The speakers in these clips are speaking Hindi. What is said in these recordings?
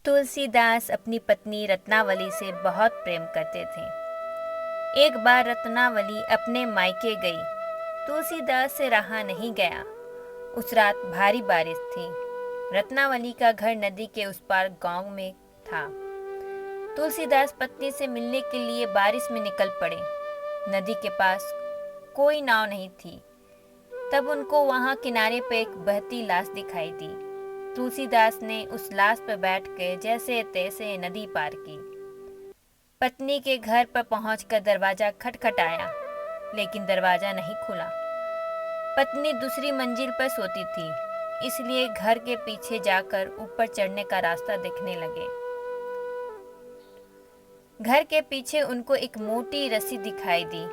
तुलसीदास अपनी पत्नी रत्नावली से बहुत प्रेम करते थे। एक बार रत्नावली अपने मायके गई। तुलसीदास से रहा नहीं गया। उस रात भारी बारिश थी। रत्नावली का घर नदी के उस पार गांव में था। तुलसीदास पत्नी से मिलने के लिए बारिश में निकल पड़े। नदी के पास कोई नाव नहीं थी। तब उनको वहां किनारे पर एक बहती लाश दिखाई दी। तुलसीदास ने उस लाश पर बैठकर जैसे तैसे नदी पार की। पत्नी के घर पर पहुंचकर दरवाजा खटखटाया, लेकिन दरवाजा नहीं खुला। पत्नी दूसरी मंजिल पर सोती थी, इसलिए घर के पीछे जाकर ऊपर चढ़ने का रास्ता देखने लगे। घर के पीछे उनको एक मोटी रस्सी दिखाई दी।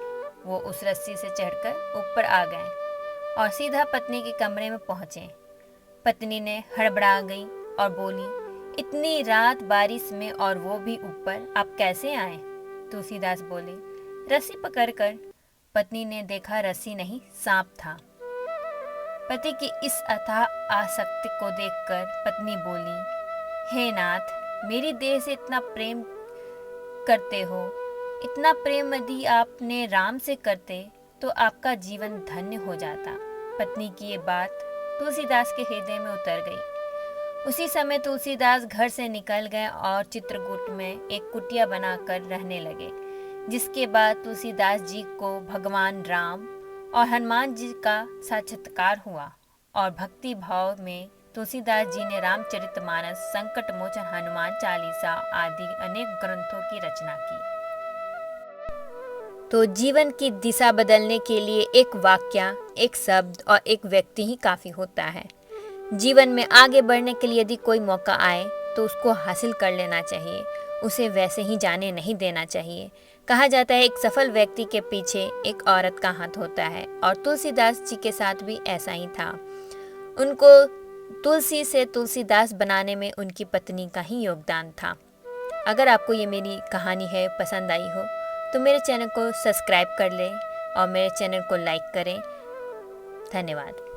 वो उस रस्सी से चढ़कर ऊपर आ गए और सीधा पत्नी के कमरे में पहुंचे। पत्नी ने हड़बड़ा गई और बोली, इतनी रात बारिश में और वो भी ऊपर, आप कैसे आए? तुलसीदास बोले, रस्सी पकड़कर। पत्नी ने देखा रस्सी नहीं, सांप था। पति की इस अथाह आसक्ति को देखकर पत्नी बोली, हे नाथ, मेरी देह से इतना प्रेम करते हो, इतना प्रेम यदि आपने राम से करते तो आपका जीवन धन्य हो जाता। पत्नी की ये बात तुलसीदास के हृदय में उतर गई। उसी समय तुलसीदास घर से निकल गए और चित्रकूट में एक कुटिया बनाकर रहने लगे। जिसके बाद तुलसीदास जी को भगवान राम और हनुमान जी का साक्षात्कार हुआ और भक्ति भाव में तुलसीदास जी ने रामचरितमानस, संकट मोचन हनुमान चालीसा आदि अनेक ग्रंथों की रचना की। तो जीवन की दिशा बदलने के लिए एक वाक्य, एक शब्द और एक व्यक्ति ही काफ़ी होता है। जीवन में आगे बढ़ने के लिए यदि कोई मौका आए तो उसको हासिल कर लेना चाहिए, उसे वैसे ही जाने नहीं देना चाहिए। कहा जाता है एक सफल व्यक्ति के पीछे एक औरत का हाथ होता है, और तुलसीदास जी के साथ भी ऐसा ही था। उनको तुलसी से तुलसीदास बनाने में उनकी पत्नी का ही योगदान था। अगर आपको ये मेरी कहानी है पसंद आई हो तो मेरे चैनल को सब्सक्राइब कर लें और मेरे चैनल को लाइक करें। धन्यवाद।